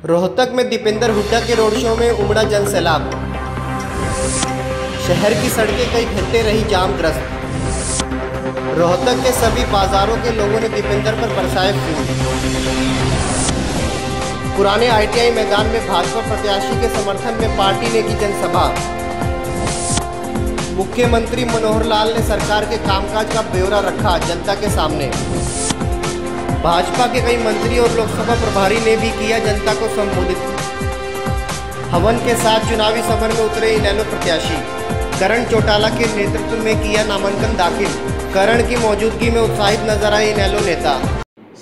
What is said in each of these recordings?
रोहतक में दीपेंद्र हुड्डा के road show में उमड़ा जनसैलाब। शहर की सड़कें कई घंटे रही जामग्रस्त। रोहतक के सभी बाजारों के लोगों ने दीपेंद्र पर बरसाए फूल। पुराने ITI मैदान में भाजपा प्रत्याशी के समर्थन में पार्टी ने की जनसभा। मुख्यमंत्री मनोहर लाल ने सरकार के कामकाज का ब्यौरा रखा जनता के सामने। भाजपा के कई मंत्री और लोकसभा प्रभारी ने भी किया जनता को संबोधित। हवन के साथ चुनावी समर में उतरे इनेलो प्रत्याशी। करण चौटाला के नेतृत्व में किया नामांकन दाखिल। करण की मौजूदगी में उत्साहित नजर आए इनेलो नेता।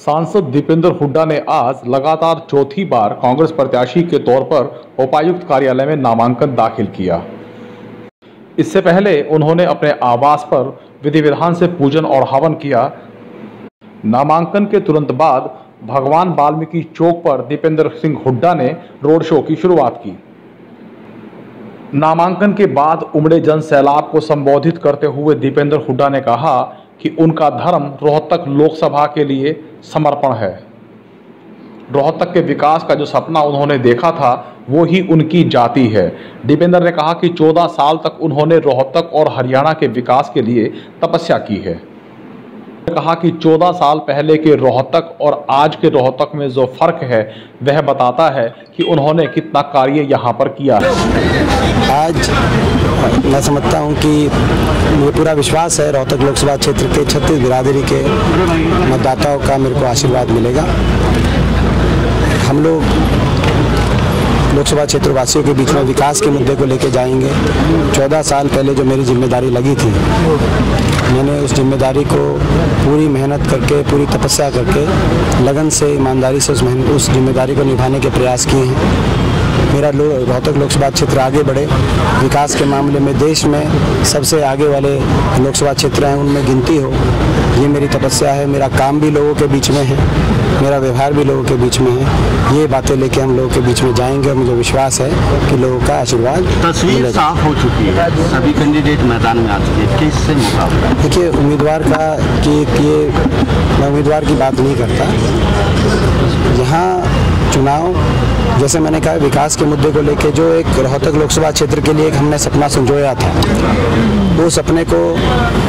सांसद दीपेंद्र हुड्डा ने आज लगातार चौथी बार कांग्रेस प्रत्याशी के तौर पर उपायुक्त कार्यालय में नामांकन दाखिल किया। इससे पहले उन्होंने अपने आवास पर विधि विधान से पूजन और हवन किया। नामांकन के तुरंत बाद भगवान वाल्मीकि चौक पर दीपेंद्र सिंह हुड्डा ने रोड शो की शुरुआत की। नामांकन के बाद उमड़े जन सैलाब को संबोधित करते हुए दीपेंद्र हुड्डा ने कहा कि उनका धर्म रोहतक लोकसभा के लिए समर्पण है। रोहतक के विकास का जो सपना उन्होंने देखा था वो ही उनकी जाति है। दीपेंद्र ने कहा कि 14 साल तक उन्होंने रोहतक और हरियाणा के विकास के लिए तपस्या की है। कहा कि 14 साल पहले के रोहतक और आज के रोहतक में जो फर्क है वह बताता है कि उन्होंने कितना कार्य यहाँ पर किया है। आज मैं समझता हूँ कि मुझे पूरा विश्वास है रोहतक लोकसभा क्षेत्र के 36 बिरादरी के मतदाताओं का मेरे को आशीर्वाद मिलेगा। हम लोग लोकसभा क्षेत्र वासियों के बीच में विकास के मुद्दे को लेकर जाएंगे। 14 साल पहले जो मेरी जिम्मेदारी लगी थी, मैंने उस जिम्मेदारी को पूरी मेहनत करके, पूरी तपस्या करके, लगन से, ईमानदारी से उस जिम्मेदारी को निभाने के प्रयास किए हैं। मेरा रोहतक लोकसभा क्षेत्र आगे बढ़े, विकास के मामले में देश में सबसे आगे वाले लोकसभा क्षेत्र हैं उनमें गिनती हो, ये मेरी तपस्या है। मेरा काम भी लोगों के बीच में है, मेरा व्यवहार भी लोगों के बीच में है। ये बातें लेके हम लोगों के बीच में जाएंगे और मुझे विश्वास है कि लोगों का आशीर्वाद। तस्वीर साफ हो चुकी है, सभी कैंडिडेट मैदान में आ चुके हैं, किससे मुकाबला? देखिए, उम्मीदवार का मैं उम्मीदवार की बात नहीं करता। यहाँ चुनाव, जैसे मैंने कहा, विकास के मुद्दे को लेके जो एक रोहतक लोकसभा क्षेत्र के लिए एक हमने सपना संजोया था, वो सपने को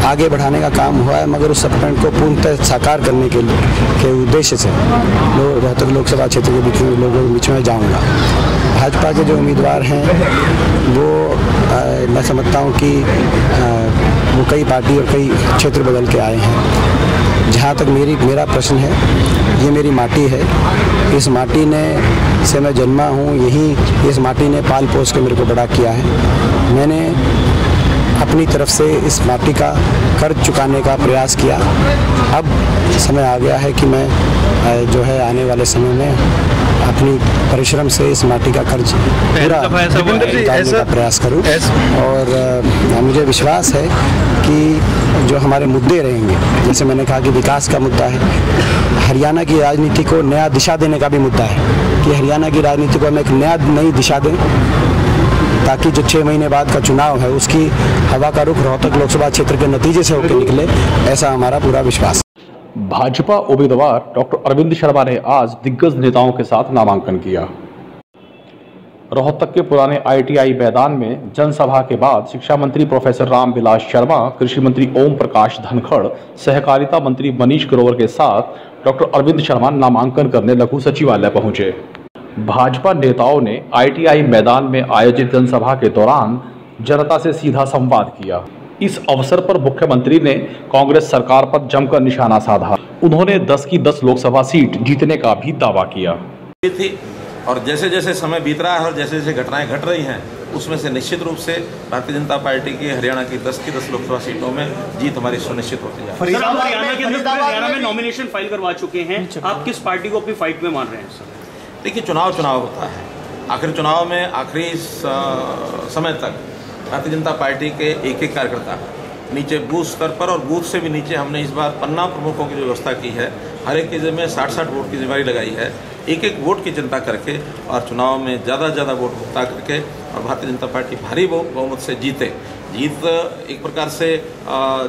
आगे बढ़ाने का काम हुआ है, मगर उस सपने को पूर्णतः साकार करने के उद्देश्य से रोहतक लोकसभा क्षेत्र के बीच में लोगों के बीच में जाऊँगा। भाजपा के जो उम्मीदवार हैं वो मैं समझता हूँ कि वो कई पार्टी और कई क्षेत्र बदल के आए हैं। जहाँ तक मेरा प्रश्न है, ये मेरी माटी है, इस माटी से मैं जन्मा हूँ, इस माटी ने पाल पोस के मेरे को बड़ा किया है। मैंने अपनी तरफ से इस माटी का कर्ज चुकाने का प्रयास किया। अब समय आ गया है कि मैं जो है आने वाले समय में अपनी परिश्रम से इस माटी का कर्ज पूरा उतारने का प्रयास करूं। और मुझे विश्वास है कि जो हमारे मुद्दे रहेंगे, जैसे मैंने कहा कि विकास का मुद्दा है, हरियाणा की राजनीति को नया दिशा देने का भी मुद्दा है कि हरियाणा की राजनीति को हम एक नई दिशा दें, ताकि जो 6 महीने बाद का चुनाव है उसकी हवा का रुख रोहतक लोकसभा क्षेत्र के नतीजे से होकर निकले, ऐसा हमारा पूरा विश्वास। भाजपा उम्मीदवार डॉक्टर अरविंद शर्मा ने आज दिग्गज नेताओं के साथ नामांकन किया। रोहतक के पुराने ITI मैदान में जनसभा के बाद शिक्षा मंत्री प्रोफेसर रामविलास शर्मा, कृषि मंत्री ओम प्रकाश धनखड़, सहकारिता मंत्री मनीष ग्रोवर के साथ डॉक्टर अरविंद शर्मा नामांकन करने लघु सचिवालय पहुंचे। भाजपा नेताओं ने ITI मैदान में आयोजित जनसभा के दौरान जनता से सीधा संवाद किया। इस अवसर पर मुख्यमंत्री ने कांग्रेस सरकार पर जमकर निशाना साधा। उन्होंने 10 की 10 लोकसभा सीट जीतने का भी दावा किया थी। और जैसे जैसे समय बीत रहा है और जैसे जैसे घटनाएं घट रही हैं, उसमें से निश्चित रूप से भारतीय जनता पार्टी की हरियाणा की 10 की 10 लोकसभा सीटों में जीत हमारी सुनिश्चित होती है। हरियाणा में नॉमिनेशन फाइल करवा चुके हैं, आप किस पार्टी को अपनी फाइट में मान रहे हैं सर? देखिए, चुनाव होता है, आखिर चुनाव में आखिरी समय तक भारतीय जनता पार्टी के एक कार्यकर्ता नीचे बूथ स्तर पर और बूथ से भी नीचे हमने इस बार पन्ना प्रमुखों की जो व्यवस्था की है, हर एक के में 60-60 वोट की जिम्मेदारी लगाई है, एक वोट की चिंता करके और चुनाव में ज़्यादा वोट भुगता करके और भारतीय जनता पार्टी भारी बहुमत से जीत एक प्रकार से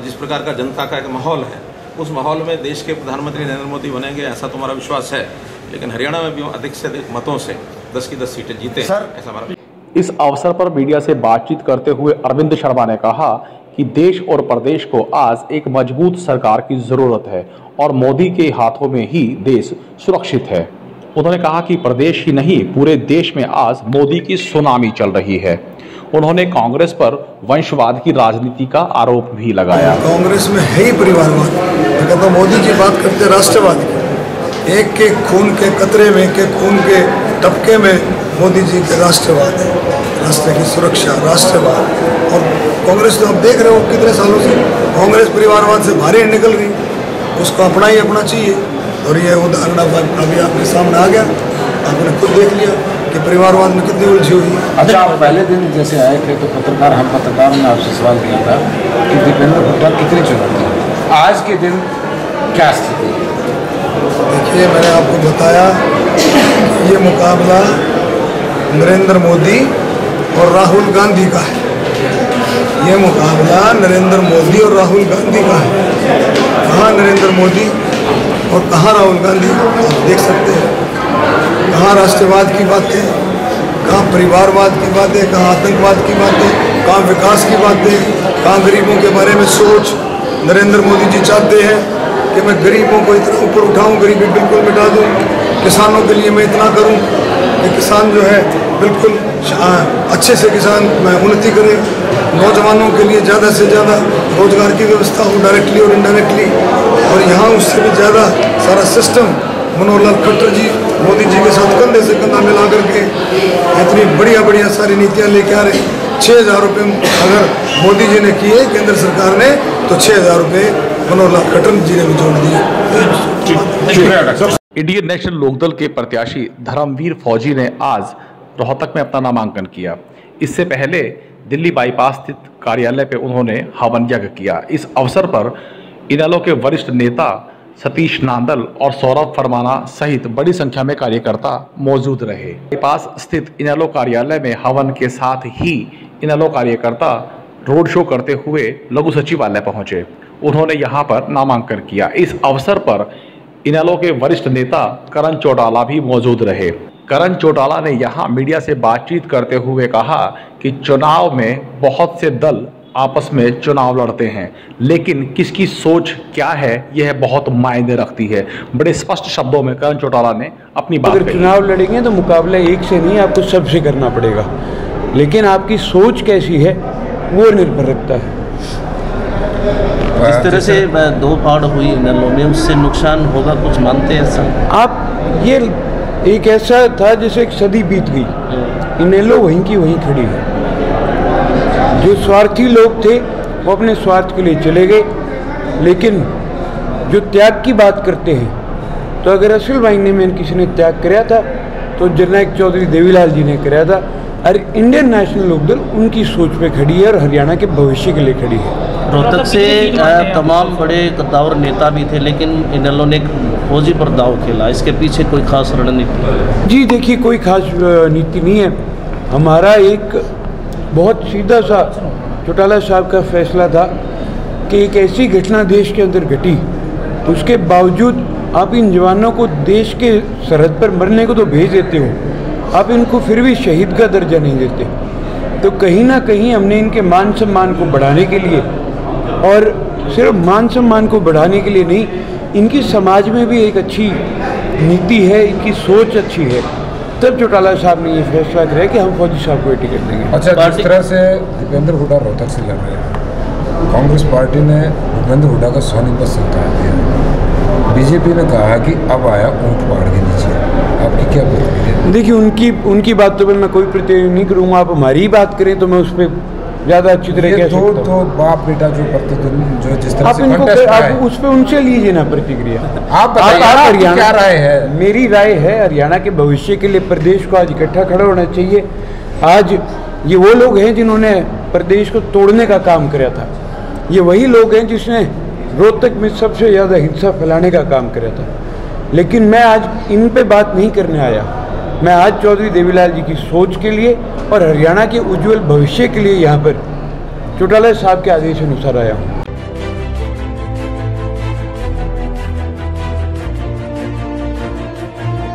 जिस प्रकार का जनता का एक माहौल है, उस माहौल में देश के प्रधानमंत्री नरेंद्र मोदी बनेंगे, ऐसा तो हमारा विश्वास है। लेकिन हरियाणा में भी हम अधिक से अधिक मतों से 10 की 10 सीटें जीते सर, ऐसा हमारा। इस अवसर पर मीडिया से बातचीत करते हुए अरविंद शर्मा ने कहा कि देश और प्रदेश को आज एक मजबूत सरकार की जरूरत है और मोदी के हाथों में ही देश सुरक्षित है। उन्होंने कहा कि प्रदेश ही नहीं पूरे देश में आज मोदी की सुनामी चल रही है। उन्होंने कांग्रेस पर वंशवाद की राजनीति का आरोप भी लगाया। कांग्रेस में है ही परिवारवाद। मैं कहता हूँ मोदी जी बात करते राष्ट्रवाद की, एक के खून के कतरे में, एक के खून के टपके में मोदी जी के राष्ट्रवाद है, राष्ट्र की सुरक्षा, राष्ट्रवाद। और कांग्रेस तो आप देख रहे हो कितने सालों से कांग्रेस परिवारवाद से बाहर निकल रही, उसको अपना ही अपना चाहिए। और ये उदाहरण अभी आपके सामने आ गया, आपने खुद देख लिया कि परिवारवाद में कितनी उलझी हुई है। अच्छा, आप पहले दिन जैसे आए थे तो पत्रकारों ने आपसे सवाल किया था कि दीपेंद्र हुड्डा कितनी चुनौती है, आज के दिन क्या स्थिति है? देखिए, मैंने आपको बताया ये मुकाबला नरेंद्र मोदी और राहुल गांधी का है। ये मुकाबला नरेंद्र मोदी और राहुल गांधी का है। कहाँ नरेंद्र मोदी और कहाँ राहुल गांधी, आप देख सकते हैं। कहाँ राष्ट्रवाद की बातें, कहाँ परिवारवाद की बातें, कहाँ आतंकवाद की बातें, कहाँ विकास की बातें, कहाँ गरीबों के बारे में सोच। नरेंद्र मोदी जी चाहते हैं कि मैं गरीबों को इतना ऊपर उठाऊं, गरीबी बिल्कुल मिटा दूं, किसानों के लिए मैं इतना करूं कि किसान जो है बिल्कुल अच्छे से किसान में उन्नति करे, नौजवानों के लिए ज़्यादा से ज़्यादा रोजगार की व्यवस्था हो डायरेक्टली और इनडायरेक्टली। और यहाँ उससे भी ज़्यादा सारा सिस्टम मनोहर लाल खट्टर जी मोदी जी के साथ कंधे से कंधा मिला करके इतनी बढ़िया सारी नीतियाँ लेके आ रहे। 6,000 रुपये अगर मोदी जी ने किए केंद्र सरकार ने, तो 6,000 रुपये मनोहर लाल खट्टर जी ने भी जोड़ दिए। इंडियन नेशनल लोकदल के प्रत्याशी धर्मवीर फौजी ने आज रोहतक में अपना नामांकन किया। इससे पहले दिल्ली बाईपास स्थित कार्यालय पे उन्होंने हवन यज्ञ किया। इस अवसर पर इनेलो के वरिष्ठ नेता सतीश नांदल और सौरभ फरमाना सहित बड़ी संख्या में कार्यकर्ता मौजूद रहे। बाईपास स्थित इनेलो कार्यालय में हवन के साथ ही इनेलो कार्यकर्ता रोड शो करते हुए लघु सचिवालय पहुंचे। उन्होंने यहां पर नामांकन किया। इस अवसर पर इनेलो के वरिष्ठ नेता करण चौटाला भी मौजूद रहे। करण चौटाला ने यहां मीडिया से बातचीत करते हुए कहा कि चुनाव में बहुत से दल आपस में चुनाव लड़ते हैं, लेकिन किसकी सोच क्या है यह बहुत मायने रखती है। बड़े स्पष्ट शब्दों में करण चौटाला ने अपनी बात कही। अगर चुनाव लड़ेंगे तो मुकाबला एक से नहीं, आपको सबसे करना पड़ेगा, लेकिन आपकी सोच कैसी है वो निर्भर रखता है। जिस तरह से दो फाड़ हुई इनेलो में, उससे नुकसान होगा कुछ मानते हैं सर आप? ये एक ऐसा था जैसे एक सदी बीत गई, इनेलो वहीं की वहीं खड़ी है। जो स्वार्थी लोग थे वो अपने स्वार्थ के लिए चले गए, लेकिन जो त्याग की बात करते हैं, तो अगर असल मायने में किसी ने त्याग कराया था तो जननायक चौधरी देवीलाल जी ने कराया था। और इंडियन नेशनल लोकदल उनकी सोच पे खड़ी है और हरियाणा के भविष्य के लिए खड़ी है। रोहतक से तमाम बड़े कद्दावर नेता भी थे, लेकिन इनेलो ने फौजी पर दाव खेला। इसके पीछे कोई खास रणनीति? जी देखिए, कोई खास नीति नहीं है। हमारा एक बहुत सीधा सा चौटाला साहब का फैसला था कि एक ऐसी घटना देश के अंदर घटी, उसके बावजूद आप इन जवानों को देश के सरहद पर मरने को तो भेज देते हो, आप इनको फिर भी शहीद का दर्जा नहीं देते। तो कहीं ना कहीं हमने इनके मान सम्मान को बढ़ाने के लिए, और सिर्फ मान सम्मान को बढ़ाने के लिए नहीं, इनकी समाज में भी एक अच्छी नीति है, इनकी सोच अच्छी है, तब चौटाला साहब ने ये फैसला किया कि हम फौजी साहब को टिकट देंगे। अच्छा, जिस तरह से दीपेंद्र हुड्डा रोहतक से लड़ रहे हैं, कांग्रेस पार्टी ने दीपेंद्र हुड्डा का सोनीपत से उतार दिया। बीजेपी ने कहा कि अब आया ऊंट पहाड़ के नीचे। आपकी क्या प्रतिक्रिया? देखिए, उनकी बातों पर मैं कोई प्रतिक्रिया नहीं करूँगा। आप हमारी ही बात करें तो मैं उस पर ज़्यादा अच्छी तरह कह सकता हूं। तो बाप बेटा जो जो जिस तरह आप से इनको आप उस पर उनसे लीजिए ना प्रतिक्रिया। आप हरियाणा क्या राय है? मेरी राय है हरियाणा के भविष्य के लिए प्रदेश को आज इकट्ठा खड़ा होना चाहिए। आज ये वो लोग हैं जिन्होंने प्रदेश को तोड़ने का काम किया था, ये वही लोग हैं जिसने रोहतक में सबसे ज़्यादा हिंसा फैलाने का काम किया था। लेकिन मैं आज इन पे बात नहीं करने आया, मैं आज चौधरी देवीलाल जी की सोच के लिए और हरियाणा के उज्जवल भविष्य के लिए यहाँ पर चौटाला साहब के आदेश अनुसार आया हूँ।